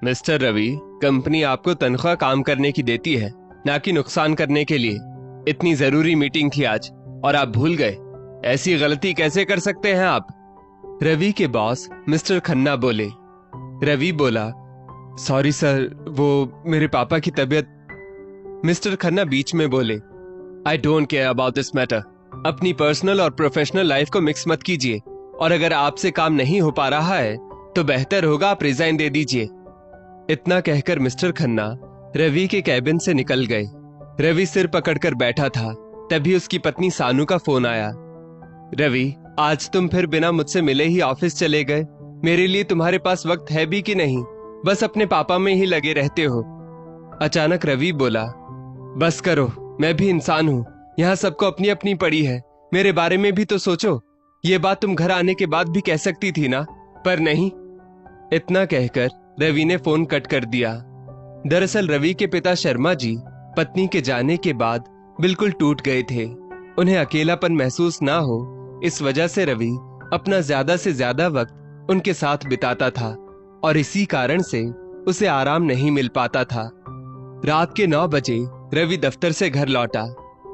Mister Ravi, company आपको तनख्वाह काम करने की देती है, ना कि नुकसान करने के लिए। इतनी जरूरी मीटिंग थी आज और आप भूल गए। ऐसी गलती कैसे कर सकते हैं आप? रवि के बॉस मिस्टर खन्ना बोले। रवि बोला, सॉरी सर, वो मेरे पापा की तबीयत। मिस्टर खन्ना बीच में बोले, I don't care about this matter. अपनी पर्सनल और प्रोफेशनल लाइफ को मिक्स मत कीजिए, और अगर आपसे काम नहीं हो पा रहा है तो बेहतर होगा आप रिजाइन दे दीजिए। इतना कहकर मिस्टर खन्ना रवि के कैबिन से निकल गए। रवि सिर पकड़कर बैठा था, तभी उसकी पत्नी सानू का फोन आया। रवि, आज तुम फिर बिना मुझसे मिले ही ऑफिस चले गए। मेरे लिए तुम्हारे पास वक्त है भी कि नहीं? बस अपने पापा में ही लगे रहते हो। अचानक रवि बोला, बस करो, मैं भी इंसान हूँ। यहाँ सबको अपनी अपनी पड़ी है, मेरे बारे में भी तो सोचो। ये बात तुम घर आने के बाद भी कह सकती थी ना, पर नहीं। इतना कहकर रवि ने फोन कट कर दिया। दरअसल रवि के पिता शर्मा जी पत्नी के जाने के बाद बिल्कुल टूट गए थे। उन्हें अकेलापन महसूस ना हो, इस वजह से रवि अपना ज्यादा से ज्यादा वक्त उनके साथ बिताता था, और इसी कारण से उसे आराम नहीं मिल पाता था। रात के 9 बजे रवि दफ्तर से घर लौटा।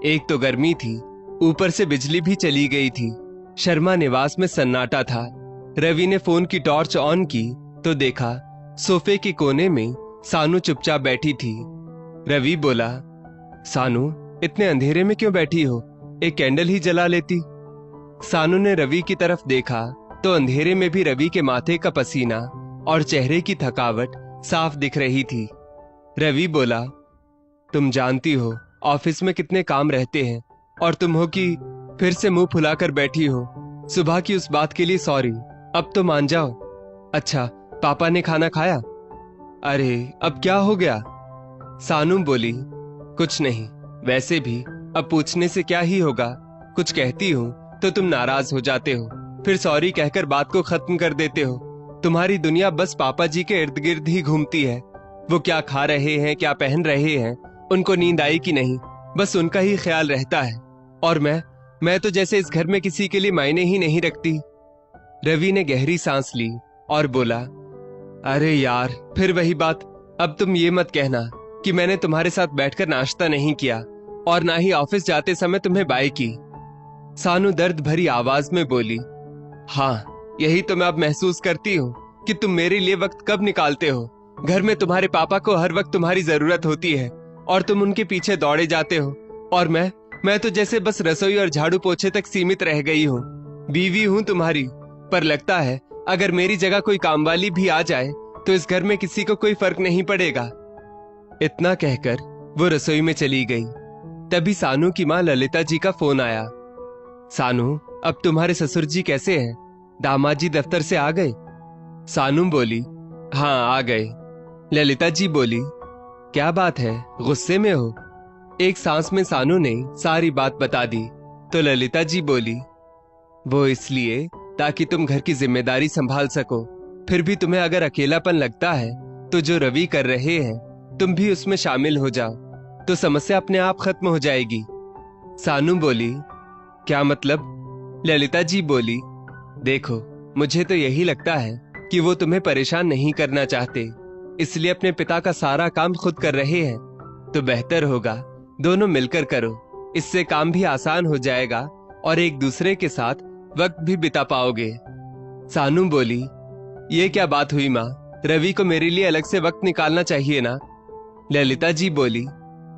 एक तो गर्मी थी, ऊपर से बिजली भी चली गई थी। शर्मा निवास में सन्नाटा था। रवि ने फोन की टॉर्च ऑन की तो देखा सोफे के कोने में सानू चुपचाप बैठी थी। रवि बोला, सानू, इतने अंधेरे में क्यों बैठी हो? एक कैंडल ही जला लेती। सानू ने रवि की तरफ देखा तो अंधेरे में भी रवि के माथे का पसीना और चेहरे की थकावट साफ दिख रही थी। रवि बोला, तुम जानती हो ऑफिस में कितने काम रहते हैं, और तुम हो कि फिर से मुंह फुलाकर बैठी हो। सुबह की उस बात के लिए सॉरी, अब तो मान जाओ। अच्छा, पापा ने खाना खाया? अरे, अब क्या हो गया? सानू बोली, कुछ नहीं, वैसे भी अब पूछने से क्या ही होगा। कुछ कहती हूँ तो तुम नाराज हो जाते हो, फिर सॉरी कहकर बात को खत्म कर देते हो। तुम्हारी दुनिया बस पापा जी के इर्द गिर्द ही घूमती है। वो क्या खा रहे हैं, क्या पहन रहे हैं, उनको नींद आई कि नहीं, बस उनका ही ख्याल रहता है। और मैं तो जैसे इस घर में किसी के लिए मायने ही नहीं रखती। रवि ने गहरी सांस ली और बोला, अरे यार, फिर वही बात। अब तुम ये मत कहना कि मैंने तुम्हारे साथ बैठकर नाश्ता नहीं किया और ना ही ऑफिस जाते समय तुम्हें बाय की। सानू दर्द भरी आवाज में बोली, हाँ, यही तो मैं अब महसूस करती हूँ कि तुम मेरे लिए वक्त कब निकालते हो। घर में तुम्हारे पापा को हर वक्त तुम्हारी जरूरत होती है और तुम उनके पीछे दौड़े जाते हो, और मैं तो जैसे बस रसोई और झाड़ू पोछे तक सीमित रह गई हूँ। बीवी हूँ तुम्हारी, पर लगता है अगर मेरी जगह कोई कामवाली भी आ जाए तो इस घर में किसी को कोई फर्क नहीं पड़ेगा। इतना कहकर वो रसोई में चली गई। तभी सानू की माँ ललिता जी का फोन आया। सानू, अब तुम्हारे ससुर जी कैसे हैं? दामाद जी दफ्तर से आ गए? सानू बोली, हाँ, आ गए। ललिता जी बोली, क्या बात है, गुस्से में हो? एक सांस में सानू ने सारी बात बता दी तो ललिता जी बोली, वो इसलिए ताकि तुम घर की जिम्मेदारी संभाल सको। फिर भी तुम्हें अगर अकेलापन लगता है तो जो रवि कर रहे हैं तुम भी उसमें शामिल हो जाओ, तो समस्या अपने आप खत्म हो जाएगी। सानू बोली, क्या मतलब? ललिता जी बोली, देखो, मुझे तो यही लगता है कि वो तुम्हें परेशान नहीं करना चाहते, इसलिए अपने पिता का सारा काम खुद कर रहे हैं। तो बेहतर होगा दोनों मिलकर करो, इससे काम भी आसान हो जाएगा और एक दूसरे के साथ वक्त भी बिता पाओगे। सानू बोली, ये क्या बात हुई माँ? रवि को मेरे लिए अलग से वक्त निकालना चाहिए ना? ललिता जी बोली,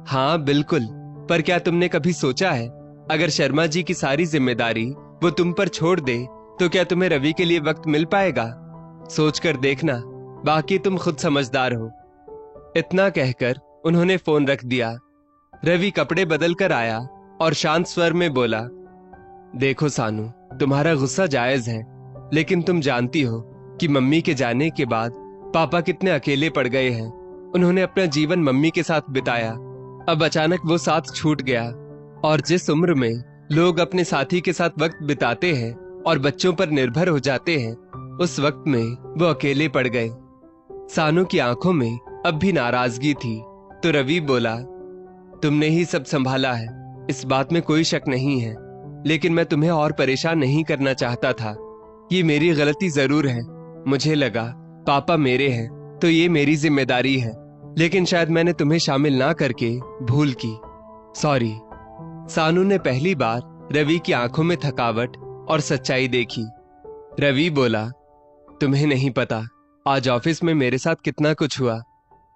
हाँ बिल्कुल, पर क्या तुमने कभी सोचा है अगर शर्मा जी की सारी जिम्मेदारी वो तुम पर छोड़ दे तो क्या तुम्हें रवि के लिए वक्त मिल पाएगा? सोच कर देखना, बाकी तुम खुद समझदार हो। इतना कहकर उन्होंने फोन रख दिया। रवि कपड़े बदल कर आया और शांत स्वर में बोला, देखो सानू, तुम्हारा गुस्सा जायज है, लेकिन तुम जानती हो कि मम्मी के जाने के बाद पापा कितने अकेले पड़ गए हैं। उन्होंने अपना जीवन मम्मी के साथ बिताया, अब अचानक वो साथ छूट गया, और जिस उम्र में लोग अपने साथी के साथ वक्त बिताते हैं और बच्चों पर निर्भर हो जाते हैं, उस वक्त में वो अकेले पड़ गए। सानू की आंखों में अब भी नाराजगी थी तो रवि बोला, तुमने ही सब संभाला है, इस बात में कोई शक नहीं है, लेकिन मैं तुम्हें और परेशान नहीं करना चाहता था। ये मेरी गलती जरूर है। मुझे लगा पापा मेरे हैं तो ये मेरी जिम्मेदारी है, लेकिन शायद मैंने तुम्हें शामिल ना करके भूल की। सॉरी। सानू ने पहली बार रवि की आंखों में थकावट और सच्चाई देखी। रवि बोला, तुम्हें नहीं पता आज ऑफिस में मेरे साथ कितना कुछ हुआ।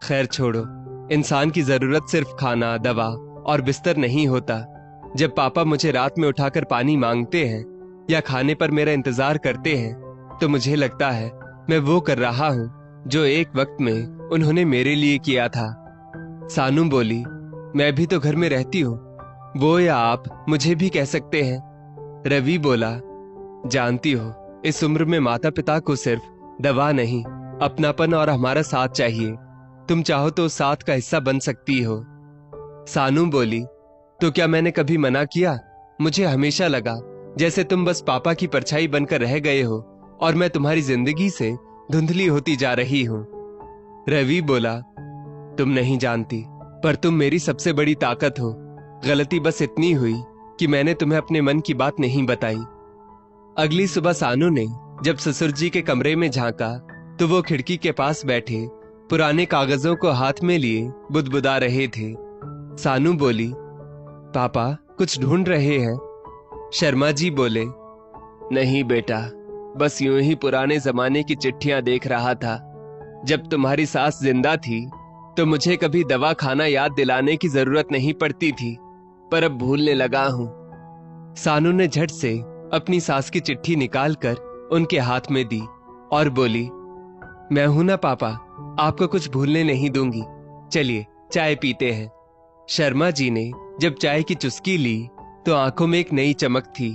खैर छोड़ो, इंसान की जरूरत सिर्फ खाना, दवा और बिस्तर नहीं होता। जब पापा मुझे रात में उठाकर पानी मांगते हैं या खाने पर मेरा इंतजार करते हैं तो मुझे लगता है मैं वो कर रहा हूँ जो एक वक्त में उन्होंने मेरे लिए किया था। सानू बोली, मैं भी तो घर में रहती हूँ, वो या आप मुझे भी कह सकते हैं। रवि बोला, जानती हो इस उम्र में माता पिता को सिर्फ दवा नहीं, अपनापन और हमारा साथ चाहिए। तुम चाहो तो उस साथ का हिस्सा बन सकती हो। सानू बोली, तो क्या मैंने कभी मना किया? मुझे हमेशा लगा जैसे तुम बस पापा की परछाई बनकर रह गए हो और मैं तुम्हारी जिंदगी से धुंधली होती जा रही हूं। रवि बोला, तुम नहीं जानती, पर तुम मेरी सबसे बड़ी ताकत हो। गलती बस इतनी हुई कि मैंने तुम्हें अपने मन की बात नहीं बताई। अगली सुबह सानू ने जब ससुर जी के कमरे में झांका तो वो खिड़की के पास बैठे पुराने कागजों को हाथ में लिए बुदबुदा रहे थे। सानू बोली, पापा कुछ ढूंढ रहे हैं? शर्मा जी बोले, नहीं बेटा, बस यूं ही पुराने जमाने की चिट्ठियां देख रहा था। जब तुम्हारी सास जिंदा थी तो मुझे कभी दवा खाना याद दिलाने की जरूरत नहीं पड़ती थी, पर अब भूलने लगा हूं। सानू ने झट से अपनी सास की चिट्ठी निकालकर उनके हाथ में दी और बोली, मैं हूं ना पापा, आपको कुछ भूलने नहीं दूंगी। चलिए चाय पीते हैं। शर्मा जी ने जब चाय की चुस्की ली तो आंखों में एक नई चमक थी।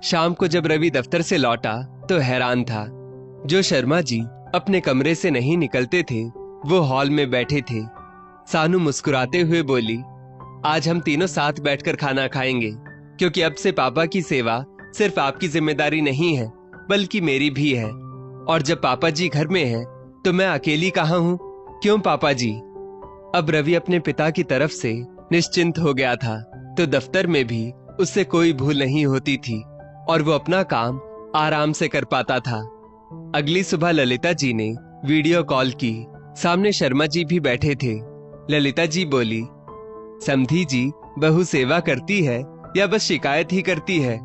शाम को जब रवि दफ्तर से लौटा तो हैरान था। जो शर्मा जी अपने कमरे से नहीं निकलते थे वो हॉल में बैठे थे। सानू मुस्कुराते हुए बोली, आज हम तीनों साथ बैठकर खाना खाएंगे, क्योंकि अब से पापा की सेवा सिर्फ आपकी जिम्मेदारी नहीं है बल्कि मेरी भी है। और जब पापा जी घर में हैं तो मैं अकेली कहाँ हूँ? क्यों पापा जी? अब रवि अपने पिता की तरफ से निश्चिंत हो गया था तो दफ्तर में भी उससे कोई भूल नहीं होती थी और वो अपना काम आराम से कर पाता था। अगली सुबह ललिता जी ने वीडियो कॉल की। सामने शर्मा जी भी बैठे थे। ललिता जी बोली, समधी जी, बहू सेवा करती है या बस शिकायत ही करती है?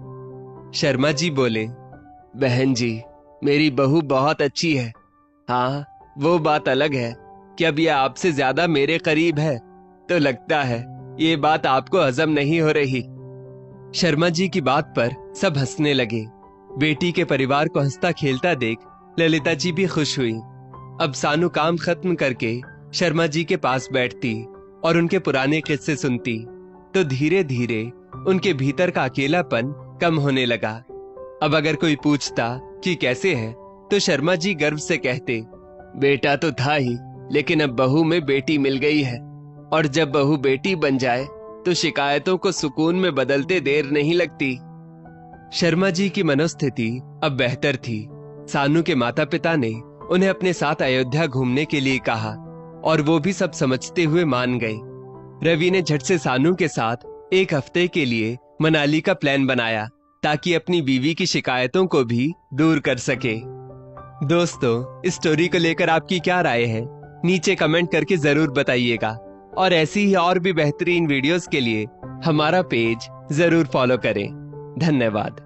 शर्मा जी बोले, बहन जी, मेरी बहू बहुत अच्छी है। हाँ, वो बात अलग है कि अब यह आपसे ज्यादा मेरे करीब है तो लगता है ये बात आपको हजम नहीं हो रही। शर्मा जी की बात पर सब हंसने लगे। बेटी के परिवार को हंसता खेलता देख ललिता जी भी खुश हुई। अब सानू काम खत्म करके शर्मा जी के पास बैठती और उनके पुराने किस्से सुनती तो धीरे धीरे उनके भीतर का अकेलापन कम होने लगा। अब अगर कोई पूछता कि कैसे है तो शर्मा जी गर्व से कहते, बेटा तो था ही, लेकिन अब बहू में बेटी मिल गई है और जब बहू बेटी बन जाए तो शिकायतों को सुकून में बदलते देर नहीं लगती। शर्मा जी की मनोस्थिति अब बेहतर थी। सानू के माता पिता ने उन्हें अपने साथ अयोध्या घूमने के लिए कहा और वो भी सब समझते हुए मान गए। रवि ने झट से सानू के साथ एक हफ्ते के लिए मनाली का प्लान बनाया ताकि अपनी बीवी की शिकायतों को भी दूर कर सके। दोस्तों, इस स्टोरी को लेकर आपकी क्या राय है? नीचे कमेंट करके जरूर बताइएगा और ऐसी ही और भी बेहतरीन वीडियोस के लिए हमारा पेज जरूर फॉलो करें। धन्यवाद।